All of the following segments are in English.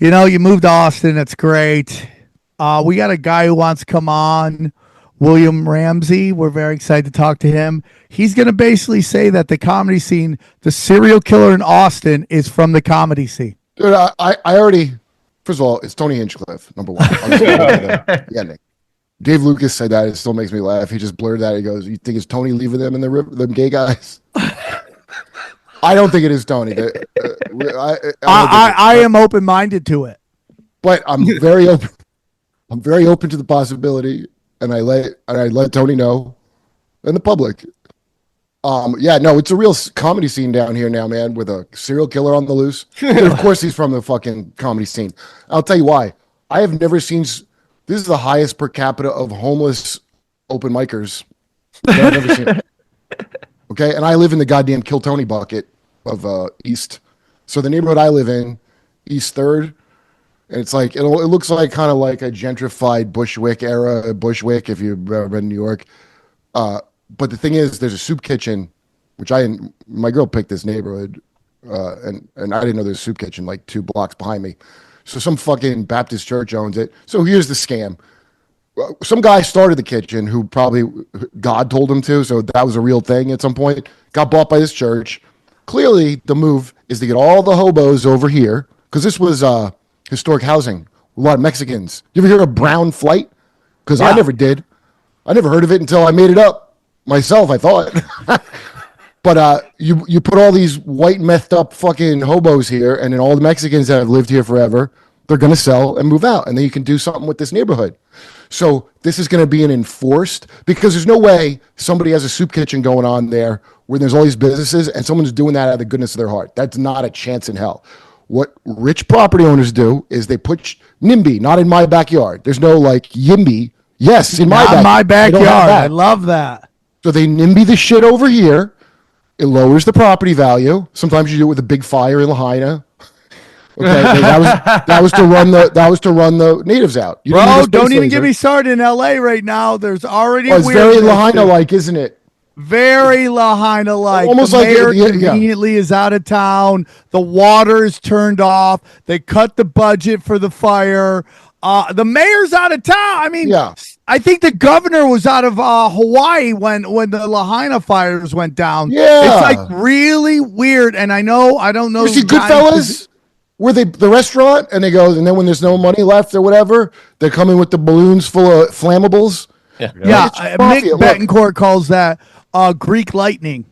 You moved to Austin. That's great. We got a guy who wants to come on, William Ramsey. We're very excited to talk to him. He's going to basically say that the comedy scene, the serial killer in Austin, is from the comedy scene. Dude, I already, first of all, it's Tony Hinchcliffe, number one. The ending. Dave Lucas said that. It still makes me laugh. He just blurred that. He goes, "You think it's Tony leaving them in the river, them gay guys?" I don't think it is Tony. I am open-minded to it, but I'm very open. I'm very open to the possibility, and I let Tony know, and the public. It's a real comedy scene down here now, man, with a serial killer on the loose. And of course, he's from the fucking comedy scene. I'll tell you why. I have never seen. This is the highest per capita of homeless open micers that I've ever seen. Okay, and I live in the goddamn Kill Tony bucket of East. So the neighborhood I live in, East 3rd, and it's like it looks like kind of like a gentrified Bushwick era Bushwick if you've ever been in New York. But the thing is, there's a soup kitchen, which my girl picked this neighborhood, and I didn't know there's a soup kitchen like 2 blocks behind me. So some fucking Baptist church owns it. So here's the scam. Some guy started the kitchen who probably God told him to, so that was a real thing at some point. Got bought by this church. Clearly, the move is to get all the hobos over here, because this was historic housing. A lot of Mexicans. You ever hear of brown flight? Because I never did. I never heard of it until I made it up myself, I thought. But you put all these white methed up fucking hobos here, and then all the Mexicans that have lived here forever, they're going to sell and move out, and then you can do something with this neighborhood. So this is going to be an enforced, because there's no way somebody has a soup kitchen going on there where there's all these businesses and someone's doing that out of the goodness of their heart. That's not a chance in hell. What rich property owners do is they put NIMBY, not in my backyard. There's no like YIMBY. Yes, in my backyard. I love that. So they NIMBY the shit over here. It lowers the property value. Sometimes you do it with a big fire in Lahaina. Okay, that was to run the natives out. Bro, don't even get me started in LA right now. There's already it's very Lahaina-like, isn't it? Very Lahaina-like. Almost the like mayor conveniently is out of town. The water is turned off. They cut the budget for the fire. The mayor's out of town. I mean, I think the governor was out of Hawaii when the Lahaina fires went down. Yeah, it's like really weird. And I don't know. You see Goodfellas? Where the restaurant, and they go, and then when there's no money left or whatever, they're coming with the balloons full of flammables. Yeah. Mick Betancourt calls that Greek lightning.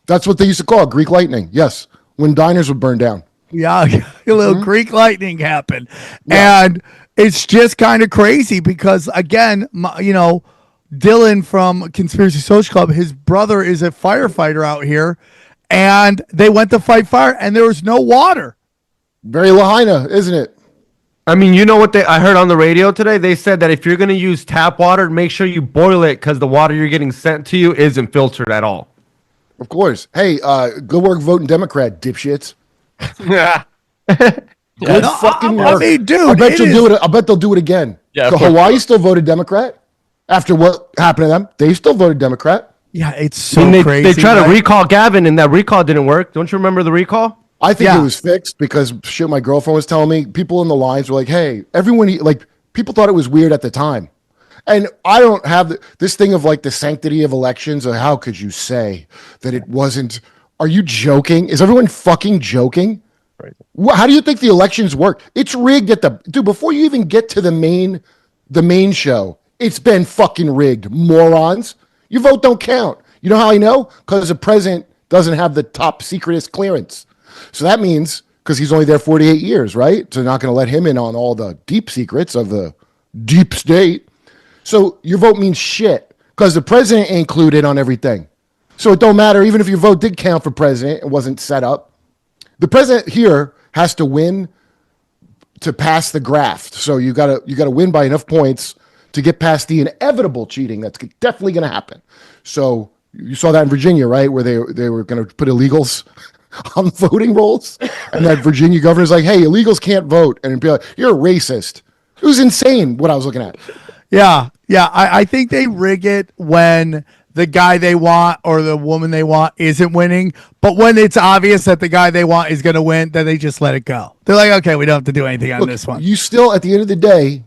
That's what they used to call it, Greek lightning. Yes, when diners would burn down. Yeah, a little Greek lightning happened, and it's just kind of crazy because again, Dylan from Conspiracy Social Club, his brother is a firefighter out here, and they went to fight fire, and there was no water. Very Lahaina, isn't it? I mean, you know what I heard on the radio today? They said that if you're going to use tap water, make sure you boil it because the water you're getting sent to you isn't filtered at all. Of course. Hey, good work voting Democrat, dipshits. Yeah. Good fucking work. I mean, dude, I bet they'll do it again. Yeah, so Hawaii still voted Democrat after what happened to them. They still voted Democrat. Yeah, it's so crazy. They tried to recall Gavin, and that recall didn't work. Don't you remember the recall? I think it was fixed because shit my girlfriend was telling me. People in the lines were like, hey, people thought it was weird at the time. And I don't have this thing of like the sanctity of elections. Or how could you say that it wasn't? Are you joking? Is everyone fucking joking? Right. How do you think the elections work? It's rigged before you even get to the main show. It's been fucking rigged, morons. Your vote don't count. You know how I know? Because the president doesn't have the top secretest clearance. So that means, because he's only there 48 years, right? So they're not going to let him in on all the deep secrets of the deep state. So your vote means shit, because the president ain't clued in on everything. So it don't matter, even if your vote did count for president, it wasn't set up. The president here has to win to pass the graft. So you gotta win by enough points to get past the inevitable cheating that's definitely going to happen. So you saw that in Virginia, right, where they were going to put illegals on voting rolls, and that Virginia governor's like, hey, illegals can't vote, and it'd be like, you're a racist. It was insane what I was looking at. Yeah. I think they rig it when the guy they want or the woman they want isn't winning. But when it's obvious that the guy they want is going to win, then they just let it go. They're like, okay, we don't have to do anything on this one. You still, at the end of the day,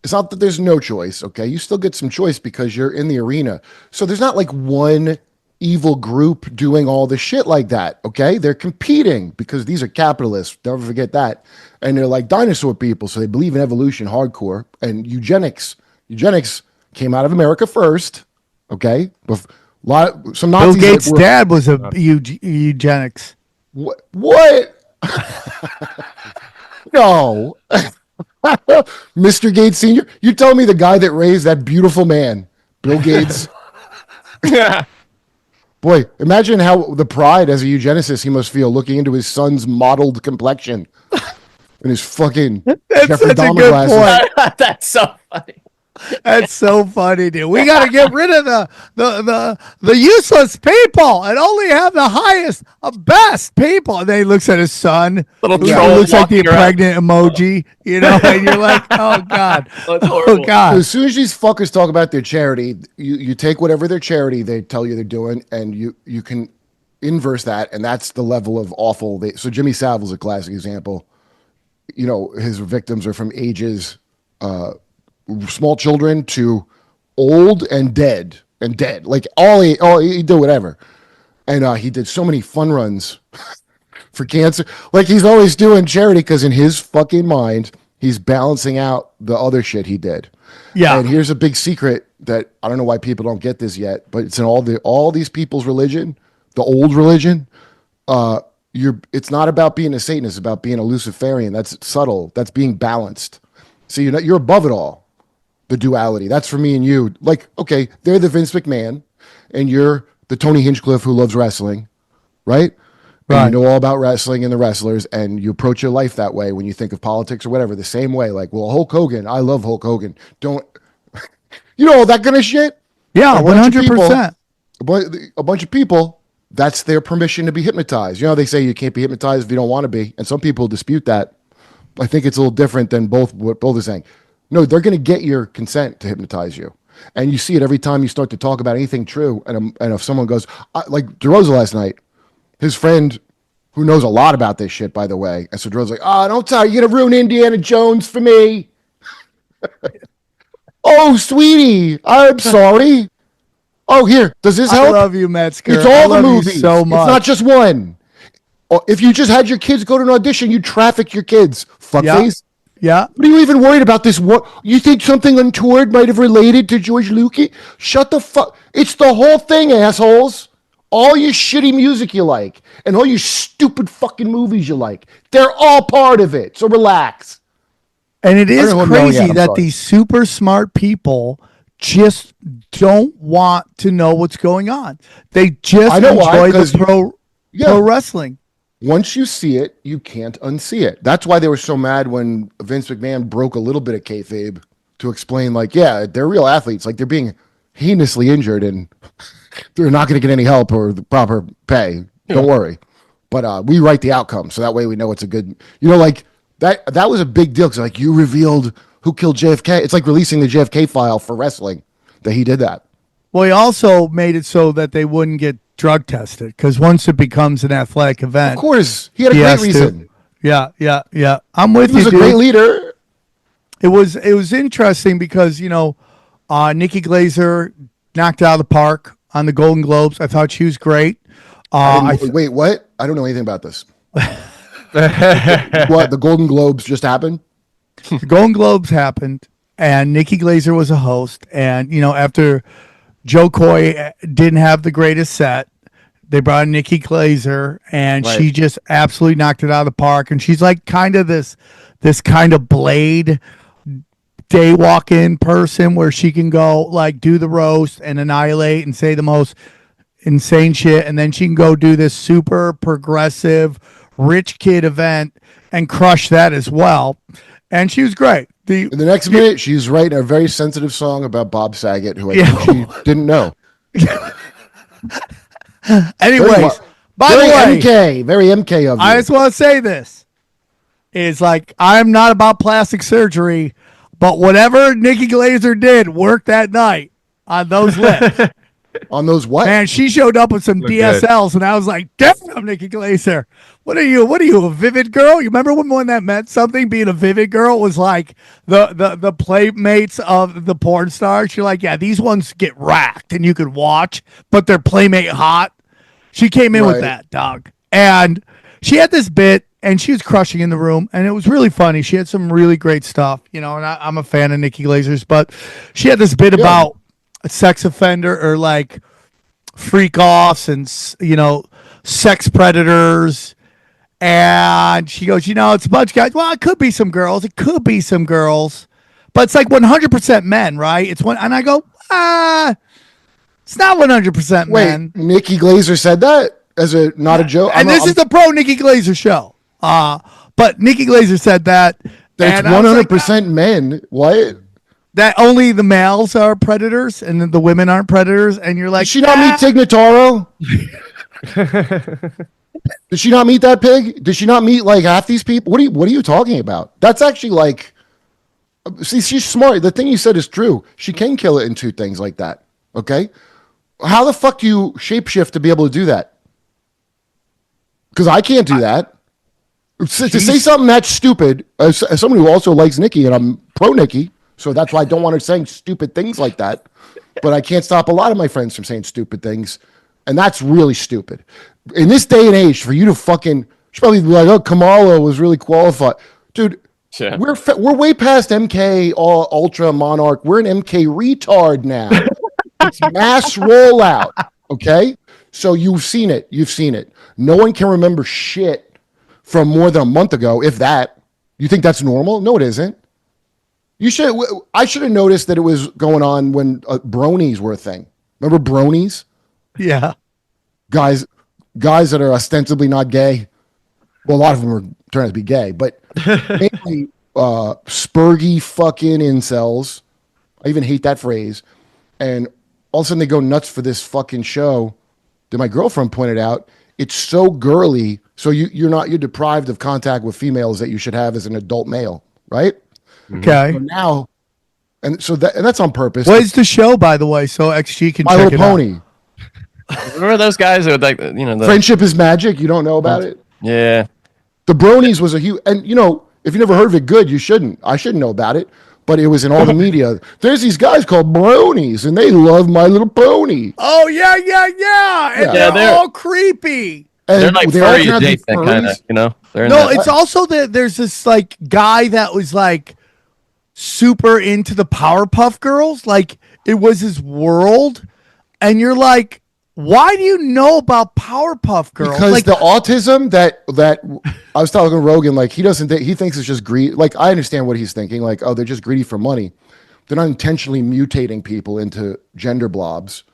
it's not that there's no choice, okay? You still get some choice because you're in the arena. So there's not like one evil group doing all the shit like that, okay? They're competing because these are capitalists. Never forget that. And they're like dinosaur people, so they believe in evolution hardcore. And eugenics came out of America first, okay? Some Nazis. Bill Gates' dad was a eugenics. What? No. Mr. Gates Sr.? You tell me the guy that raised that beautiful man, Bill Gates. Boy, imagine how the pride as a eugenicist he must feel looking into his son's mottled complexion and his fucking Jeffrey Dahmer glasses. That's so funny. That's so funny, dude. We got to get rid of the useless people and only have the highest, best people. And then he looks at his son. Little who troll looks like the walking around. pregnant emoji, you know, and you're like, oh God. That's Oh horrible. God. As soon as these fuckers talk about their charity, you take whatever their charity they tell you they're doing, and you can inverse that, and that's the level of awful. So Jimmy Savile's a classic example. You know, his victims are from ages small children to old and dead, like he did whatever. And he did so many fun runs for cancer. Like he's always doing charity because in his fucking mind, he's balancing out the other shit he did. Yeah. And here's a big secret that I don't know why people don't get this yet, but it's in all these people's religion, the old religion. It's not about being a Satanist, it's about being a Luciferian. That's subtle. That's being balanced. So you're above it all. The duality. That's for me and you. Like, okay, they're the Vince McMahon, and you're the Tony Hinchcliffe who loves wrestling, right? Right. And you know all about wrestling and the wrestlers, and you approach your life that way when you think of politics or whatever, the same way. Like, well, Hulk Hogan, I love Hulk Hogan. Don't, all that kind of shit? Yeah, A bunch of 100%. A bunch of people, that's their permission to be hypnotized. You know, they say you can't be hypnotized if you don't want to be, and some people dispute that. I think it's a little different than what both are saying. No, they're going to get your consent to hypnotize you. And you see it every time you start to talk about anything true. And if someone goes, like DeRosa last night, his friend who knows a lot about this shit, by the way. And so DeRosa's like, don't tell you're going to ruin Indiana Jones for me. Oh, sweetie, I'm sorry. Oh, here, does this help? I love you, Metzger. It's I all the love you movies. so much. It's not just one. If you just had your kids go to an audition, you traffic your kids. Fuckface. Yeah. What are you even worried about this? What you think something untoward might have related to George Lucas? Shut the fuck. It's the whole thing, assholes. All your shitty music you like and all your stupid fucking movies you like. They're all part of it. So relax. And it is crazy that sorry. these super smart people just don't want to know what's going on. They just I know why, enjoy 'cause the pro wrestling. Once you see it, you can't unsee it. That's why they were so mad when Vince McMahon broke a little bit of kayfabe to explain, like, yeah, they're real athletes. Like, they're being heinously injured and they're not going to get any help or the proper pay. Don't worry. But we write the outcome, so that way we know it's a good, like, that was a big deal because, like, you revealed who killed JFK. It's like releasing the JFK file for wrestling that he did that. Well, he also made it so that they wouldn't get drug tested because once it becomes an athletic event, Of course. He had a great reason. Yeah. I'm with He was you, a dude. great leader. It was interesting because Nikki Glazer knocked it out of the park on the Golden Globes. I thought she was great. Wait, what? I don't know anything about this. What? The Golden Globes just happened? The Golden Globes happened, and Nikki Glazer was a host. And after Joe Coy didn't have the greatest set, they brought in Nikki Glazer, and she just absolutely knocked it out of the park. And she's like kind of this kind of Blade day walk-in person where she can go like do the roast and annihilate and say the most insane shit, and then she can go do this super progressive rich kid event and crush that as well. And she was great. In the next minute, she's writing a very sensitive song about Bob Saget, who I think she didn't know. Anyways, by the way, very MK of you. I just want to say this is like, I'm not about plastic surgery, but whatever Nikki Glazer did worked that night on those lips. On those what? Man, she showed up with some Look DSLs, and I was like, "Damn, Nikki Glazer, what are you? What are you, a Vivid girl? You remember when that meant something? Being a Vivid girl was like the playmates of the porn stars. You're like, yeah, these ones get racked, and you could watch, but they're playmate hot. She came in with that, dog, and she had this bit, and she was crushing in the room, and it was really funny. She had some really great stuff, and I'm a fan of Nikki Glazer's, but she had this bit about a sex offender or like freak offs and sex predators, and she goes, it's a bunch of guys. Well, it could be some girls, but it's like 100% men, right? It's one, and I go, it's not 100% men. Wait, Nikki Glazer said that as not a joke, and this is the pro Nikki Glazer show. But Nikki Glazer said that it's 100% men. What? That only the males are predators and then the women aren't predators, and you're like, did she not meet Tig Notaro? Did she not meet that pig? Did she not meet like half these people? What are you talking about? That's actually like, see, she's smart. The thing you said is true. She can kill it in two things like that. Okay, how the fuck do you shapeshift to be able to do that? Because I can't do that. To say something that's stupid, as someone who also likes Nikki, and I'm pro Nikki. So that's why I don't want her saying stupid things like that. But I can't stop a lot of my friends from saying stupid things. And that's really stupid. In this day and age, for you to fucking, she'd probably be like, oh, Kamala was really qualified. Dude, yeah. We're way past MK Ultra Monarch. We're an MK retard now. It's mass rollout. Okay? So you've seen it. No one can remember shit from more than a month ago, if that. You think that's normal? No, it isn't. I should have noticed that it was going on when bronies were a thing. Remember bronies? Yeah. Guys that are ostensibly not gay. Well, a lot of them are turning out to be gay, but mainly spurgy fucking incels. I even hate that phrase. And all of a sudden they go nuts for this fucking show that my girlfriend pointed out. It's so girly. So you're deprived of contact with females that you should have as an adult male, right? Okay. So now, and that's on purpose. What is the show, by the way, so XG can My check Little it Pony. out? Remember those guys who would like, Friendship is Magic. You don't know about it? Yeah. The bronies was a huge, and if you never heard of it, good. You shouldn't. I shouldn't know about it, but it was in all the media. There's these guys called bronies, and they love My Little Pony. Oh yeah. And they're all creepy. And they're like furry adjacent, kind of, No, it's also that there's this like guy that was like super into the Powerpuff Girls. Like it was his world, and you're like, why do you know about Powerpuff Girls? Because like the autism that I was telling Rogan, like he thinks it's just greed. Like I understand what he's thinking. Like, oh, they're just greedy for money. They're not intentionally mutating people into gender blobs.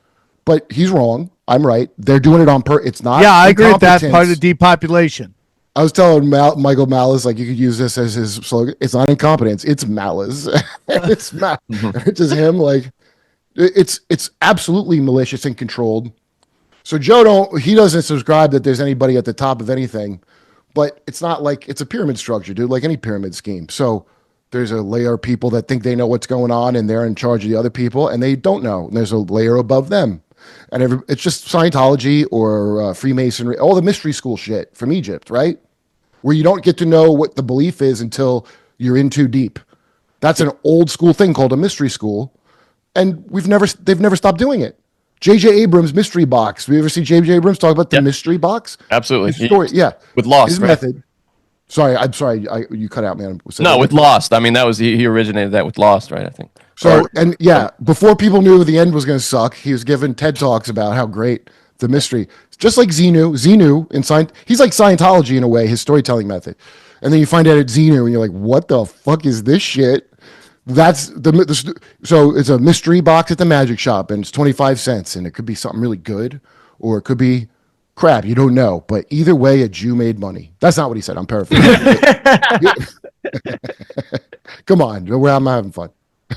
But he's wrong. I'm right. They're doing it on purpose. It's not. Yeah, I agree with that part of depopulation. I was telling Michael Malice, like you could use this as his slogan. It's not incompetence. It's malice. It's it's just him. Like it's absolutely malicious and controlled. So Joe he doesn't subscribe that there's anybody at the top of anything, but it's not like it's a pyramid structure, dude. Like any pyramid scheme. So there's a layer of people that think they know what's going on and they're in charge of the other people, and they don't know. And there's a layer above them. And it's just Scientology or Freemasonry, all the mystery school shit from Egypt, right? Where you don't get to know what the belief is until you're in too deep. That's an old school thing called a mystery school. And they've never stopped doing it. J.J. Abrams' mystery box. We ever see J.J. Abrams talk about the mystery box? Absolutely. His story, yeah. With Lost, his right? method. Sorry, I'm sorry. You cut out, man. No, with Lost. I mean, that was he originated that with Lost, right? I think. So, before people knew the end was going to suck, he was giving TED Talks about how great the mystery, just like Xenu he's like Scientology in a way, his storytelling method. And then you find out it's Xenu and you're like, what the fuck is this shit? That's so it's a mystery box at the magic shop and it's 25 cents and it could be something really good or it could be crap. You don't know. But either way, a Jew made money. That's not what he said. I'm paraphrasing. Come on. I'm having fun.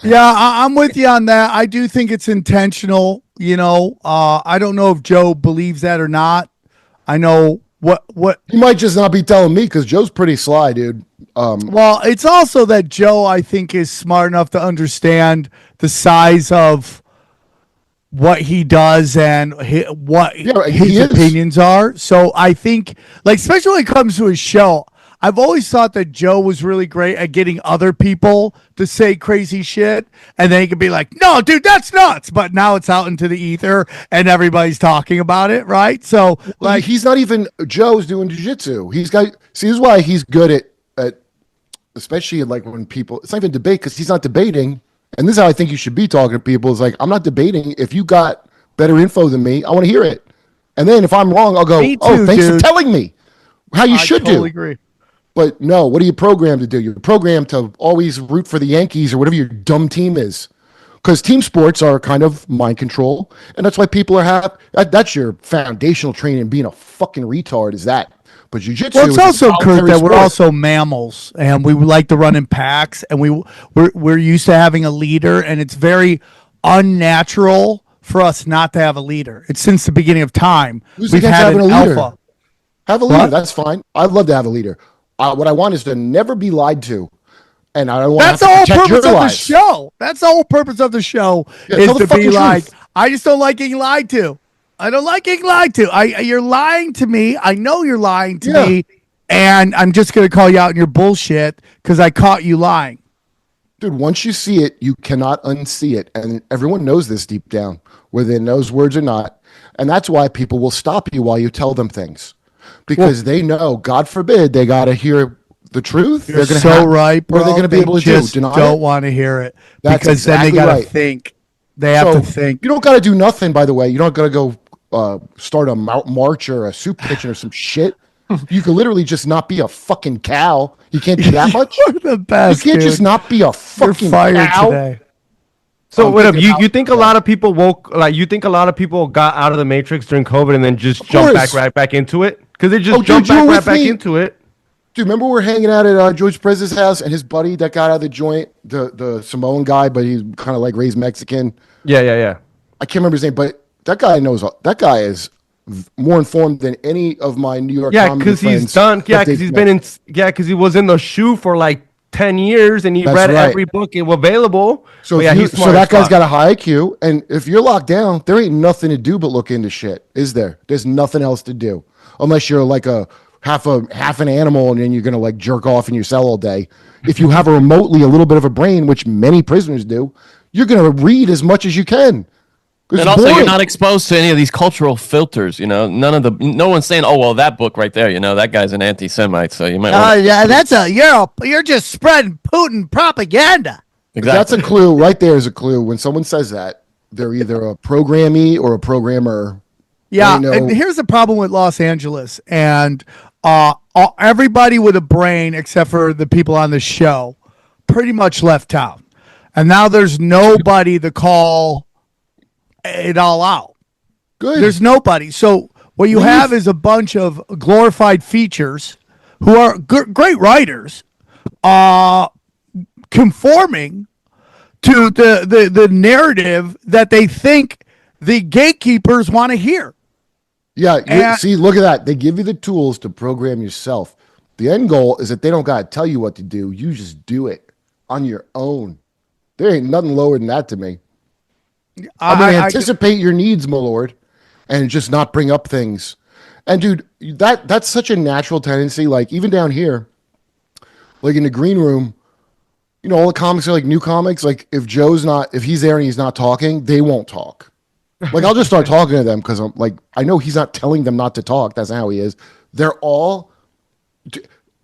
Yeah, I'm with you on that. I do think it's intentional. I don't know if Joe believes that or not. I know what he might just not be telling me because Joe's pretty sly, dude. Well, it's also that Joe, I think, is smart enough to understand the size of what he does and what Yeah, his he is. opinions are. So I think, like, especially when it comes to his show, I've always thought that Joe was really great at getting other people to say crazy shit, and then he could be like, "No, dude, that's nuts." But now it's out into the ether, and everybody's talking about it, right? So, like, he's not even Joe's doing jiu-jitsu. He's got see, this is why he's good at especially like when people. It's not even debate because he's not debating. And this is how I think you should be talking to people. Is like, I'm not debating. If you got better info than me, I want to hear it. And then if I'm wrong, I'll go, Me oh, too, thanks for dude. telling me how you I should totally do. agree. But no, what are you programmed to do? You're programmed to always root for the Yankees or whatever your dumb team is. Because team sports are kind of mind control. And that's why people are happy. That's your foundational training. Being a fucking retard is that. But jiu-jitsu Well, it's is a also, Kurt, solitary that we're sport. also mammals, and we like to run in packs, and we're used to having a leader, and it's very unnatural for us not to have a leader. It's since the beginning of time. Who's We've against had having an a leader? alpha. Have a leader. What? That's fine. I'd love to have a leader. What I want is to never be lied to. And I don't want That's to the have whole to protect purpose your of the lies. show. That's the whole purpose of the show Yeah, is tell the to be fucking like, truth. I just don't like getting lied to. I don't like getting lied to. You're lying to me. I know you're lying to Yeah. me, and I'm just going to call you out on your bullshit because I caught you lying. Dude, once you see it, you cannot unsee it. And everyone knows this deep down, whether they know those words or not. And that's why people will stop you while you tell them things. Because they know, God forbid, they got to hear the truth. You're gonna so right, bro. What are they going to be They able to just do? Deny don't it? want to hear it That's because then they exactly got to right. think. They have to think. You don't got to do nothing, by the way. You don't got to go start a march or a soup kitchen or some shit. You could literally just not be a fucking cow. You can't do that much. You're the best. You can't dude. just not be a You're fucking fired cow. today. So I'm what up? thinking You about- think a lot of people you think a lot of people got out of the matrix during COVID and then just jumped course. right back into it? Because they just Oh, dude, jumped you were right with back me. into it. Dude, remember we were hanging out at George Perez's house and his buddy that got out of the joint, the Samoan guy, but he's kind of like raised Mexican. Yeah. I can't remember his name, but that guy is more informed than any of my New York Yeah, comedy because he's friends done. Yeah, that because they've he's met. been in. Yeah, because he was in the shoe for like 10 years and he That's read right. every book available. So, But yeah, he's so smart that as guy's fuck. got a high IQ, and if you're locked down, there ain't nothing to do but look into shit, is there? There's nothing else to do unless you're like a half an animal, and then you're gonna like jerk off in your cell all day. If you have a little bit of a brain, which many prisoners do, you're gonna read as much as you can. It's And also, boring. you're not exposed to any of these cultural filters. You know, no one's saying, "Oh, well, that book right there. You know, that guy's an anti-Semite." So you might. wanna- Yeah, you're just spreading Putin propaganda. exactly. That's a clue right there. Is a clue when someone says that they're either a programmee or a programmer. Yeah, They know- and here's the problem with Los Angeles, and everybody with a brain, except for the people on the show, pretty much left town, and now there's nobody to call it all out. Good. There's nobody. So what you have is a bunch of glorified features who are great writers, conforming to the narrative that they think the gatekeepers want to hear. Yeah, And- see, look at that. They give you the tools to program yourself. The end goal is that they don't got to tell you what to do. You just do it on your own. There ain't nothing lower than that to me. I'm going to anticipate your needs, my lord, and just not bring up things. And dude, that's such a natural tendency. Like even down here, like in the green room, you know, all the comics are like new comics. Like if he's there and he's not talking, they won't talk. Like I'll just start talking to them because I'm like, I know he's not telling them not to talk. That's not how he is. They're all.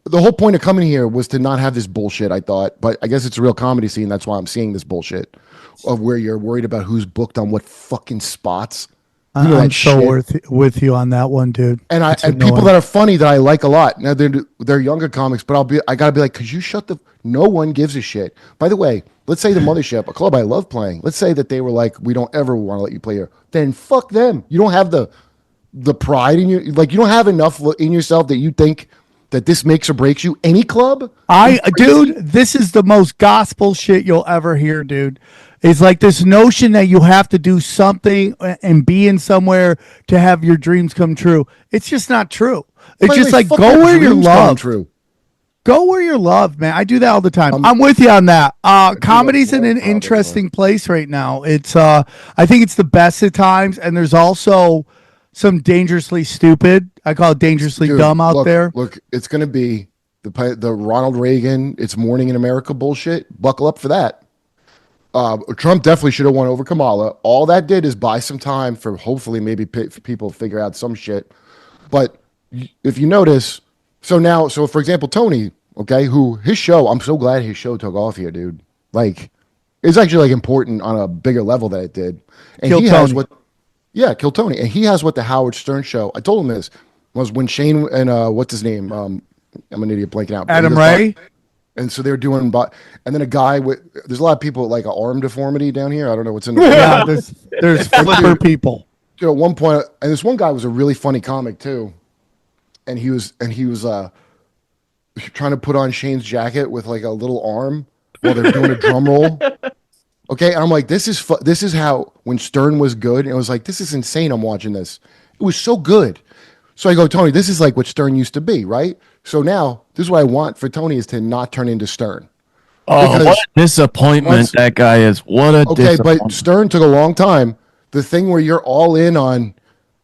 The whole point of coming here was to not have this bullshit, I thought. But I guess it's a real comedy scene. That's why I'm seeing this bullshit of where you're worried about who's booked on what fucking spots. You know I'm that so shit. with you on that one, dude. And It's people annoying. that are funny that I like a lot. Now they're younger comics, but I gotta be like, could you shut the? No one gives a shit. By the way, let's say the Mothership, a club I love playing. Let's say that they were like, we don't ever want to let you play here. Then fuck them. You don't have the pride in you. Like you don't have enough in yourself that you think that this makes or breaks you. Any club, Dude, this is the most gospel shit you'll ever hear, dude. It's like this notion that you have to do something and be in somewhere to have your dreams come true. It's just not true. It's By the just way, like fuck go your where you're dreams come loved. True. Go where you're loved, man. I do that all the time. Um, I'm with you on that. Comedy's in love an comedy, interesting place right now. It's I think it's the best at times, and there's also some dangerously stupid. I call it dangerously dude, dumb out there. Look, it's gonna be the Ronald Reagan, it's morning in America bullshit. Buckle up for that. Trump definitely should have won over Kamala. All that did is buy some time for hopefully maybe for people to figure out some shit. But if you notice, so for example, Tony, okay, who his show, I'm so glad his show took off here, dude. Like, it's actually like important on a bigger level that it did. And Kill he has Tony. Kill Tony, and he has what the Howard Stern show. I told him this was when Shane and what's his name? I'm an idiot blanking out. Adam Ray. And so they were doing, and then a guy with, there's a lot of people with like an arm deformity down here. I don't know what's in the Yeah, there's flipper people. At one point, and this one guy was a really funny comic too, and he was trying to put on Shane's jacket with like a little arm while they're doing a drum roll. Okay, and I'm like, this is how when Stern was good, and I was like, this is insane. I'm watching this. It was so good. So I go, Tony, this is like what Stern used to be, right? So now this is what I want for Tony is to not turn into Stern. Oh, Because what a disappointment that guy is. What a okay, disappointment. but Stern took a long time. The thing where you're all in on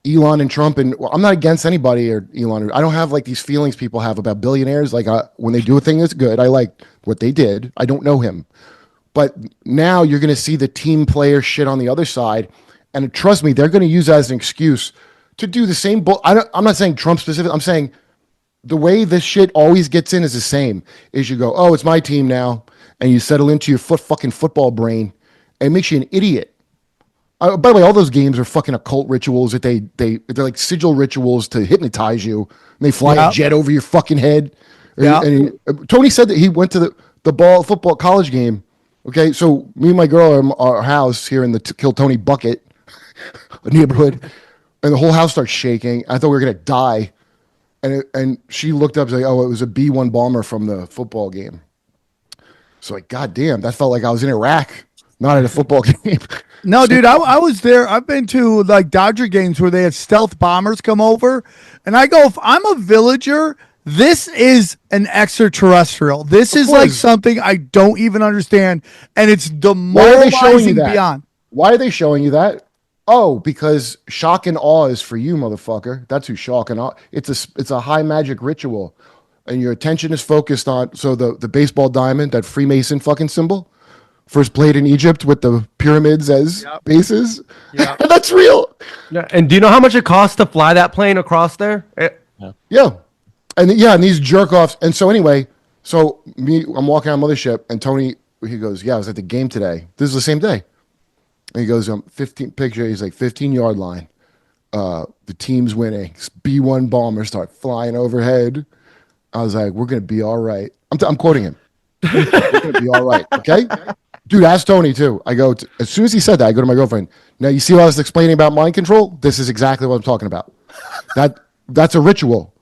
Elon and Trump, and well, I'm not against anybody or Elon. I don't have like these feelings people have about billionaires. Like when they do a thing that's good, I like what they did. I don't know him. But now you're going to see the team player shit on the other side. And trust me, they're going to use that as an excuse to do the same. I'm not saying Trump specific. I'm saying the way this shit always gets in is the same. Is you go, oh, it's my team now. And you settle into your fucking football brain. And it makes you an idiot. By the way, all those games are fucking occult rituals that they're like sigil rituals to hypnotize you. And they fly a jet over your fucking head. Yeah. And Tony said that he went to the football college game. Okay, so me and my girl are in our house here in the Kill Tony bucket neighborhood, and the whole house starts shaking. I thought we were gonna die, and she looked up and was like, "Oh, it was a B-1 bomber from the football game." So like, God damn, that felt like I was in Iraq, not at a football game. No, dude, I was there. I've been to like Dodger games where they had stealth bombers come over, and I go, if I'm a villager, this is an extraterrestrial. This is like something I don't even understand, and it's demoralizing beyond. Why are they showing you that? Oh, because shock and awe is for you, motherfucker. That's who shock and awe. It's a high magic ritual, and your attention is focused on. So the baseball diamond, that Freemason fucking symbol, first played in Egypt with the pyramids as bases. Yeah, that's real. Yeah, and do you know how much it costs to fly that plane across there? Yeah. And these jerk offs. And so anyway, I'm walking on Mothership, and Tony, he goes, yeah, I was at the game today. This is the same day. And he goes, 15 picture. He's like 15-yard line. The team's winning. B-1 bombers start flying overhead. I was like, we're gonna be all right. I'm quoting him. We're gonna be all right. Okay, dude. Ask Tony too. I go as soon as he said that, I go to my girlfriend. Now you see what I was explaining about mind control. This is exactly what I'm talking about. That's a ritual.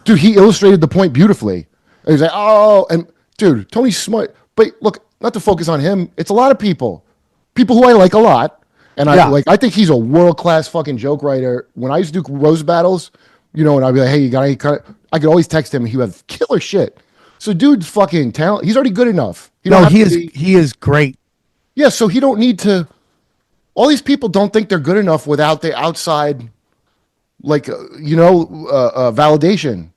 Dude, he illustrated the point beautifully. And he's like, oh, and dude, Tony's smart. But look, not to focus on him. It's a lot of people who I like a lot. And I think he's a world-class fucking joke writer. When I used to do roast battles, and I'd be like, hey, you got any cut? I could always text him and he would have killer shit. So dude's fucking talent. He's already good enough. He is great. Yeah, so he don't need to. All these people don't think they're good enough without the outside, validation.